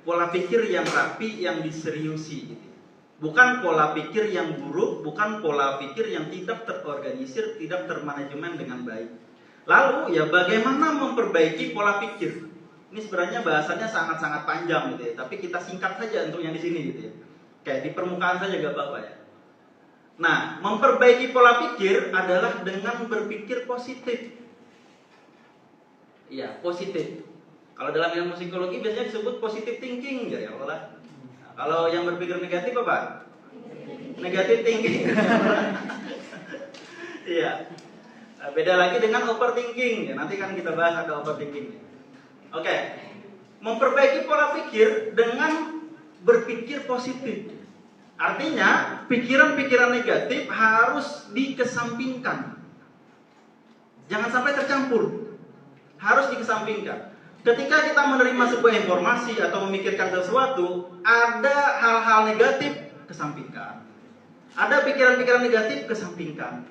pola pikir yang rapi, yang diseriusi gitu. Bukan pola pikir yang buruk, bukan pola pikir yang tidak terorganisir, tidak termanajemen dengan baik. Lalu ya bagaimana memperbaiki pola pikir? Ini sebenarnya bahasannya sangat-sangat panjang gitu ya, tapi kita singkat saja untuk yang di sini gitu ya. Kayak di permukaan saja gak apa-apa ya. Nah, memperbaiki pola pikir adalah dengan berpikir positif. Iya, positif. Kalau dalam ilmu psikologi biasanya disebut positive thinking ya Allah. Nah, kalau yang berpikir negatif apa? Negative thinking. Iya. Nah, beda lagi dengan overthinking ya. Nanti kan kita bahas ada overthinking. Oke. Memperbaiki pola pikir dengan berpikir positif. Artinya, pikiran-pikiran negatif harus dikesampingkan. Jangan sampai tercampur. Harus dikesampingkan. Ketika kita menerima sebuah informasi atau memikirkan sesuatu, ada hal-hal negatif, kesampingkan. Ada pikiran-pikiran negatif, kesampingkan.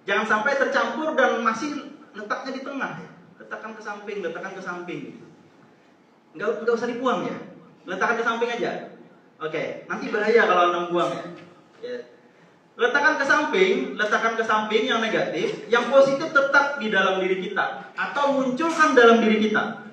Jangan sampai tercampur dan masih letaknya di tengah. Letakkan ke samping, letakkan ke samping. Nggak usah dibuang ya. Letakkan ke samping aja. Oke, nanti bahaya kalau Anda buang ya. Letakkan ke samping yang negatif, yang positif tetap di dalam diri kita atau munculkan dalam diri kita.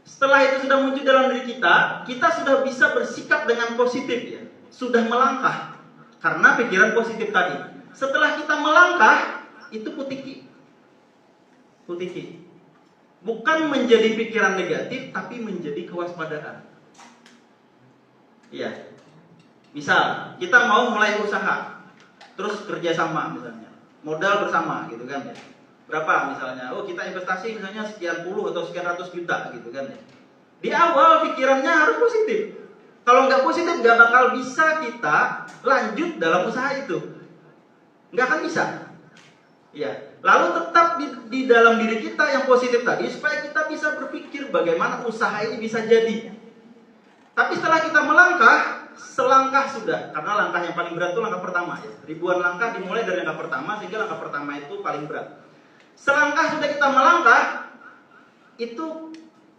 Setelah itu sudah muncul dalam diri kita sudah bisa bersikap dengan positif ya. Sudah melangkah karena pikiran positif tadi. Setelah kita melangkah, itu putiki. Bukan menjadi pikiran negatif tapi menjadi kewaspadaan. Iya. Misal kita mau mulai usaha, terus kerjasama misalnya, modal bersama gitu kan ya. Berapa misalnya? Oh kita investasi misalnya sekian puluh atau sekian ratus juta gitu kan ya. Di awal pikirannya harus positif. Kalau nggak positif nggak bakal bisa kita lanjut dalam usaha itu. Nggak akan bisa. Ya. Lalu tetap di dalam diri kita yang positif tadi supaya kita bisa berpikir bagaimana usaha ini bisa jadi. Tapi setelah kita melangkah, selangkah sudah. Karena langkah yang paling berat itu langkah pertama ya. Ribuan langkah dimulai dari langkah pertama sehingga langkah pertama itu paling berat. Selangkah sudah kita melangkah, itu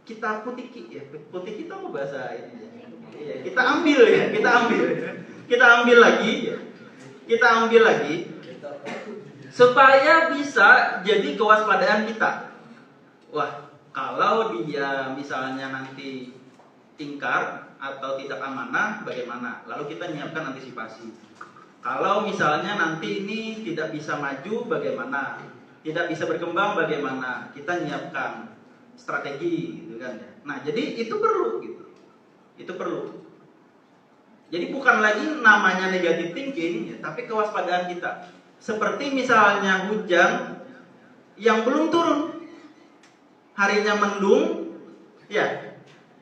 kita putiki ya. Putiki itu apa bahasa ini ya? Ya, kita ambil ya, kita ambil lagi ya. Kita ambil lagi supaya bisa jadi kewaspadaan kita. Wah, kalau dia misalnya nanti ingkar atau tidak amanah, bagaimana? Lalu kita menyiapkan antisipasi. Kalau misalnya nanti ini tidak bisa maju, bagaimana? Tidak bisa berkembang, bagaimana? Kita menyiapkan strategi, gitu kan ya. Nah, jadi itu perlu, gitu. Itu perlu. Jadi bukan lagi namanya negative thinking, ya, tapi kewaspadaan kita. Seperti misalnya hujan yang belum turun, harinya mendung, ya.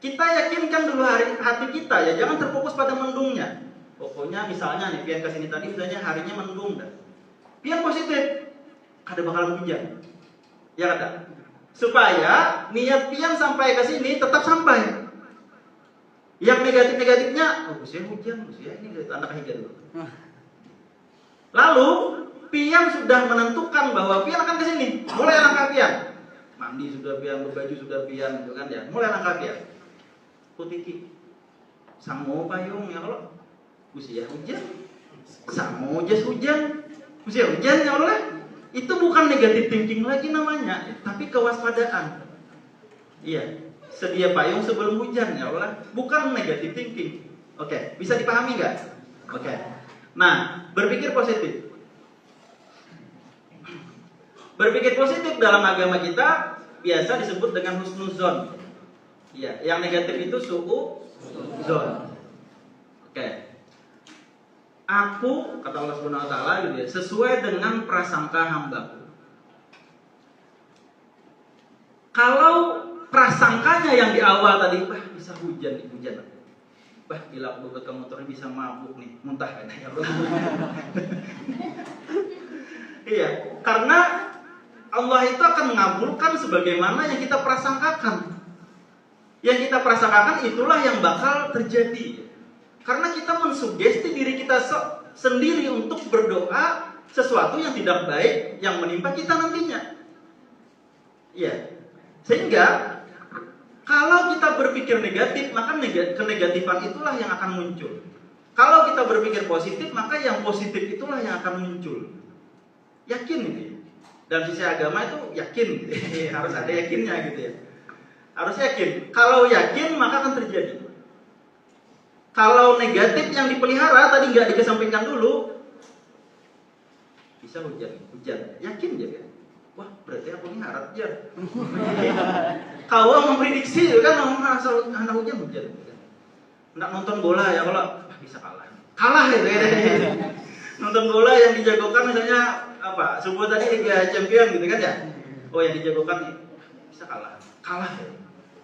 Kita yakinkan dulu hati kita ya, jangan terfokus pada mendungnya. Pokoknya misalnya nih, pian kesini tadi misalnya harinya mendung dah. Pian positif, kada bakal hujan. Ya kada. Supaya niat pian sampai ke sini tetap sampai. Yang negatif-negatifnya, oh saya hujan, saya ini tanda ketiga dulu. Lalu pian sudah menentukan bahwa pian akan ke sini, mulai langkah pian. Mandi sudah pian, berbaju sudah pian, gitu kan ya. Mulai langkah pian. Putiki samo payung ya kalau usia hujan samo jas hujan usia hujan ya Allah, itu bukan negative thinking lagi namanya, tapi kewaspadaan. Iya, sedia payung sebelum hujan ya Allah, bukan negative thinking. Oke, bisa dipahami nggak? Oke. Nah, berpikir positif. Berpikir positif dalam agama kita biasa disebut dengan husnuzon. Ya, yang negatif itu su'udzon. Oke. Aku, kata Allah Subhanahu wa taala gitu ya, sesuai dengan prasangka hambaku. Kalau prasangkanya yang di awal tadi, bisa hujan. Gila bobot motornya bisa mabuk nih, muntah kan ya Allah. Iya, karena Allah itu akan mengabulkan sebagaimana yang kita prasangkakan. Yang kita prasangkakan itulah yang bakal terjadi. Karena kita mensugesti diri kita sendiri untuk berdoa sesuatu yang tidak baik yang menimpa kita nantinya. Iya. Sehingga Kalau kita berpikir negatif, maka kenegatifan itulah yang akan muncul. Kalau kita berpikir positif, maka yang positif itulah yang akan muncul. Yakin gitu. Dalam sisi agama itu yakin, gitu. Harus ada yakinnya gitu ya. Harus yakin. Kalau yakin, maka akan terjadi. Kalau negatif yang dipelihara tadi nggak dikesampingkan dulu, bisa hujan. Yakin ya? Wah, berarti aku ini harap jar. Kau memprediksi kan, asal anak hujan. Nggak nonton bola ya, kalau bisa kalah gitu ya. Nonton bola yang dijagokan misalnya apa? Sebut tadi Liga Champion gitu kan ya. Oh, yang dijagokan bisa kalah ya.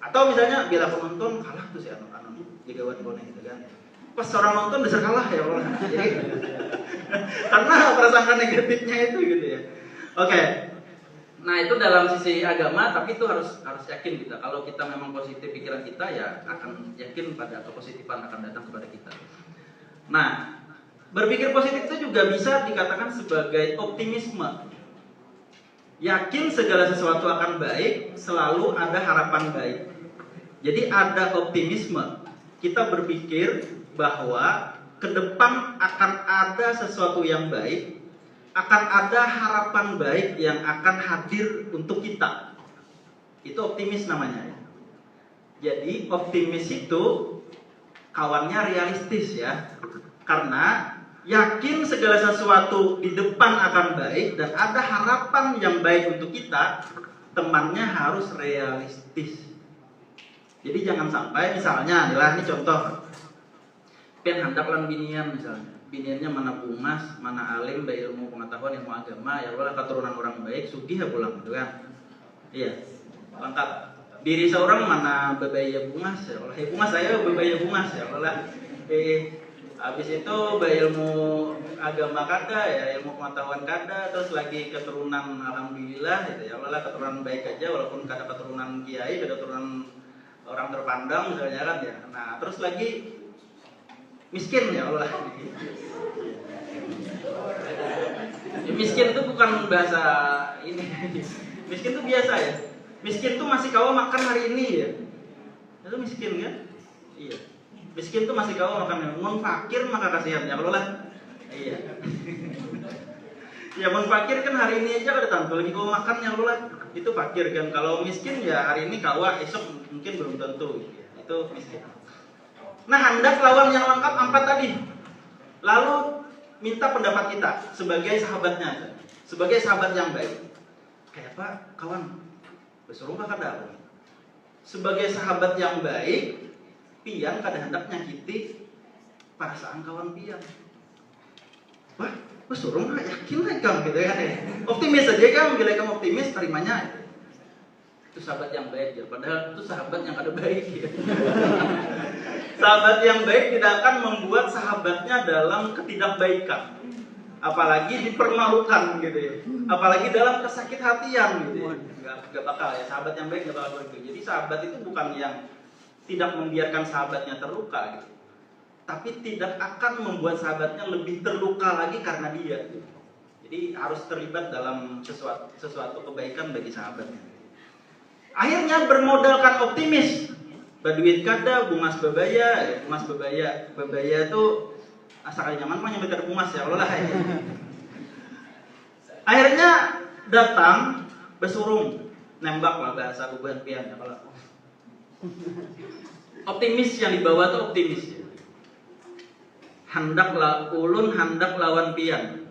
Atau misalnya bila aku nonton kalah tuh si anak-anak jagawan bola gitu kan. Pas orang nonton besar kalah ya Allah. Jadi karena prasangka negatifnya itu gitu ya. Oke. Nah, itu dalam sisi agama, tapi itu harus yakin kita. Kalau kita memang positif pikiran kita, ya akan yakin pada kepositifan akan datang kepada kita. Nah, berpikir positif itu juga bisa dikatakan sebagai optimisme. Yakin segala sesuatu akan baik, selalu ada harapan baik. Jadi ada optimisme. Kita berpikir bahwa ke depan akan ada sesuatu yang baik, akan ada harapan baik yang akan hadir untuk kita. Itu optimis namanya. Jadi optimis itu kawannya realistis ya. Karena yakin segala sesuatu di depan akan baik dan ada harapan yang baik untuk kita, temannya harus realistis. Jadi jangan sampai misalnya, ini contoh, pian handak lan binian misalnya. Biniannya mana bungas, mana alim, ilmu pengetahuan, ilmu agama, ya Allah keturunan orang baik, sugih ya pulang gitu kan. Iya, lengkap. Diri seorang mana bebaya bungas, ya Allah. Bungas saya bebaya bungas, ya Allah. Habis itu ilmu agama kada, ya ilmu pengetahuan kada, terus lagi keturunan alhamdulillah, gitu ya Allah keturunan baik aja, walaupun kada keturunan kiai, kada keturunan orang terpandang misalnya kan ya. Nah, terus lagi miskin ya Allah. Ya, miskin itu bukan bahasa ini. Miskin itu biasa ya. Miskin itu masih kau makan hari ini ya. Itu miskin kan? Iya. Miskin itu masih kau makan. Mun fakir maka kasihan ya Allah. Iya. Ya mun fakir kan hari ini aja ada tentu lagi kau makan ya Allah. Itu fakir kan. Kalau miskin ya hari ini kau esok mungkin belum tentu. Itu miskin. Nah, hendak lawan yang lengkap 4 tadi. Lalu minta pendapat kita sebagai sahabatnya, sebagai sahabat yang baik. Kayak apa, kawan? Besuruh kada apa? Sebagai sahabat yang baik, pian kada hendak nyakiti perasaan kawan pian. Wah, besuruh yakin lah kamu gitu kan ya. Optimis aja kamu, bila kamu optimis terimanya. Itu sahabat yang baik ya, padahal itu sahabat yang kada baik ya. Sahabat yang baik tidak akan membuat sahabatnya dalam ketidakbaikan, apalagi dipermalukan gitu ya, apalagi dalam kesakit hatian gitu ya. Gak bakal ya, sahabat yang baik gak bakal begitu. Jadi sahabat itu bukan yang tidak membiarkan sahabatnya terluka gitu, tapi tidak akan membuat sahabatnya lebih terluka lagi karena dia gitu. Jadi harus terlibat dalam sesuatu kebaikan bagi sahabatnya. Akhirnya bermodalkan optimis, berduit kada, bungas bebaya, bebaya itu asal nyaman mah nyampe bungas ya Allah ya. Akhirnya datang besurung, nembak lah bahasa bubuhan pian ya kalau. Optimis yang dibawa tuh optimis ya. Ulun hendak lawan pian.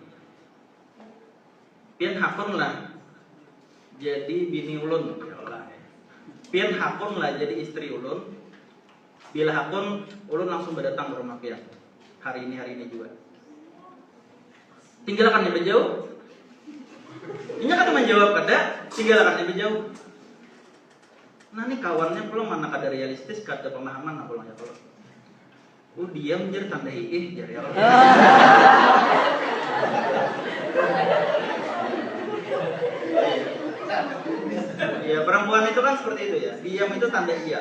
Pian hakun lah jadi bini ulun ya Allah. Pian hakun lah jadi istri ulun. Bila hakun, ulun langsung berdatang ke rumah pian. Hari ini juga. Tinggalkan yang berjauh. Ini kan menjawab kada, tinggalkan yang berjauh. Nah ini kawannya pulang mana kada realistis, kada pemahaman nah pulang ya kalau. Dia menjadi tanda jari Allah. Ya perempuan itu kan seperti itu ya. Diam itu tanda iya.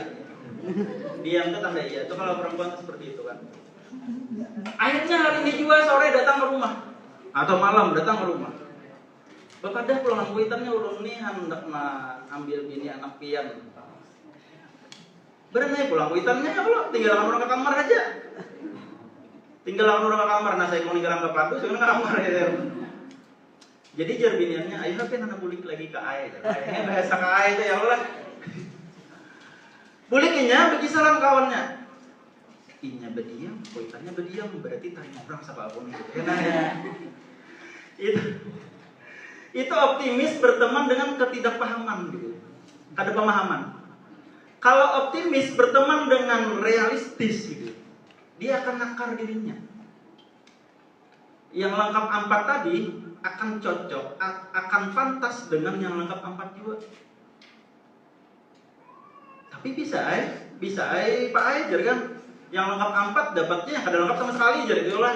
Diam itu tanda iya. Itu kalau perempuan itu seperti itu kan. Akhirnya hari ini juga sore datang ke rumah atau malam datang ke rumah. Bapak dah pulang kuitannya ulun nih hendak ambil bini anak pian. Berenai pulang kuitannya ya kalau tinggal orang ke kamar aja. Tinggal orang ke kamar, nah saya mau tinggal ke padu, saya ke kamar ya. Jadi jarbiniannya, ayo tapi nana bulik lagi ke air. Kayaknya bahasa ke air itu ya Allah. Bulikinya bagi salam kawannya. Inya berdiam, kuitannya berdiam, berarti tarik orang sama abon itu. Nah, ya. Itu optimis berteman dengan ketidakpahaman gitu. Ada pemahaman. Kalau optimis berteman dengan realistis gitu, dia akan nakar dirinya. Yang lengkap 4 tadi akan cocok, akan pantas dengan yang lengkap 4 juga. Tapi bisa Pak Ajar kan, yang lengkap 4 dapatnya yang kada lengkap sama sekali jadi itu lah.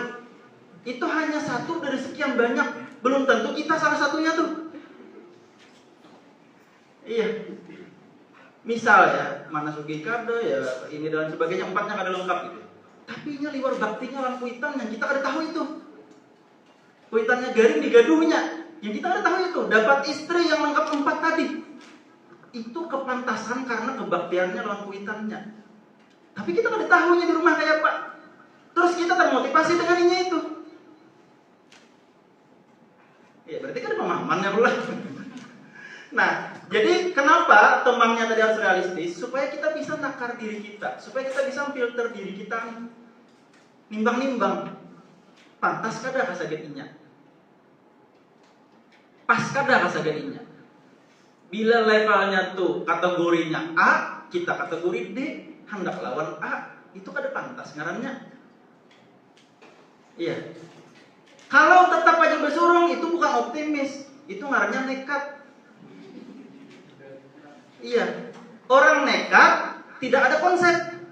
Itu hanya satu dari sekian banyak, belum tentu kita salah satunya tuh. Iya. Misal ya, mana sugi kada ya, ini dan sebagainya 4-nya kada lengkap gitu. Tapi nya liwar baktinya lan kuitan yang kita kada tahu itu. Kuitannya garing digaduhnya, yang kita kada tahu itu. Dapat istri yang lengkap 4 tadi. Itu kepantasan karena kebaktiannya lan kuitannya. Tapi kita kada tahunya di rumah kayak Pak. Terus kita termotivasi dengan inya itu. Ya berarti kan pemahamannya pula. Nah, jadi kenapa temannya tadi harus realistis? Supaya kita bisa nakar diri kita, supaya kita bisa filter diri kita, nimbang-nimbang. Pantas kada kasagetinya? Pas kada kasagetinya? Bila levelnya tuh kategorinya A, kita kategori D, hendak lawan A, itu kada pantas ngarannya. Iya. Kalau tetap aja bersurung, itu bukan optimis, itu ngarannya nekat. Iya, orang nekat tidak ada konsep,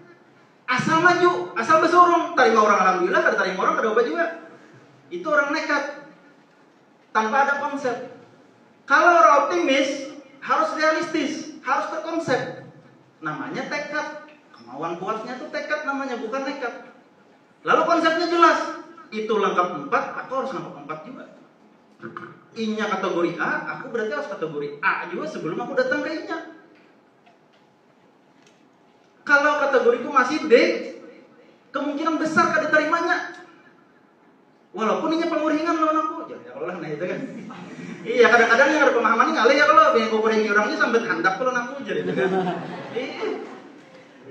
asal maju, asal bersurung, terima orang alhamdulillah, kada terima orang kada apa juga. Itu orang nekat tanpa ada konsep. Kalau orang optimis harus realistis, harus terkonsep. Namanya tekad, kemauan kuatnya itu tekad namanya, bukan nekat. Lalu konsepnya jelas, itu lengkap 4, aku harus lengkap 4 juga. I-nya kategori A, aku berarti harus kategori A juga sebelum aku datang ke I-nya. Kalau kategoriku masih D, kemungkinan besar kada terimanya. Walaupun ini penguringan lawan aku, ya Allah, nah itu kan. Iya, kadang-kadang yang ada pemahaman ini ngalih ya kalau pengen kukuringi orangnya sambil handak lawan aku jadi kan.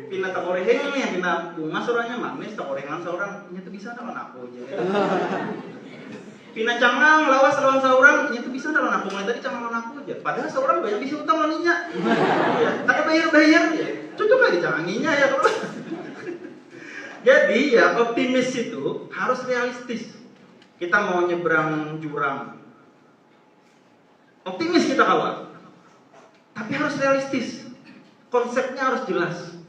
Pina tak koreng nih, pina bunga suaranya manis, tak korengan seorang, ini tuh bisa lawan aku jadi. Pina cangang lawas lawan seorang, ini tuh bisa lawan aku, mulai tadi cangang lawan aku aja. Padahal seorang banyak bisa utang laninya. Iya, kada bayar ya. Cocok aja canganginya ya kalau. Jadi ya optimis itu harus realistis. Kita mau nyebrang jurang, optimis kita kawan, tapi harus realistis. Konsepnya harus jelas.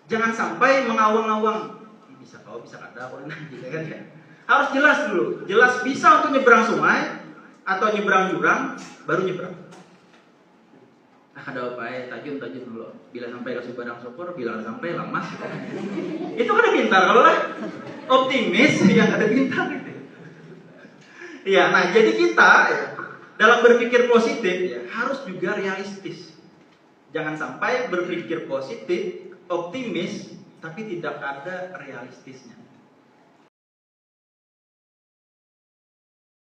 Jangan sampai mengawang-awang. Bisa kau, bisa kada, boleh nanti kan ya. Harus jelas dulu. Jelas bisa untuk nyebrang sungai atau nyebrang jurang, baru nyebrang. Nah, ada apa ya? Tajun dulu. Bila sampai ke Subadang Sokor, bila sampai lemas. Itu kan ada pintar kalau lah. Optimis yang ada pintar gitu. Iya, nah jadi kita ya, dalam berpikir positif ya, harus juga realistis. Jangan sampai berpikir positif, optimis, tapi tidak ada realistisnya.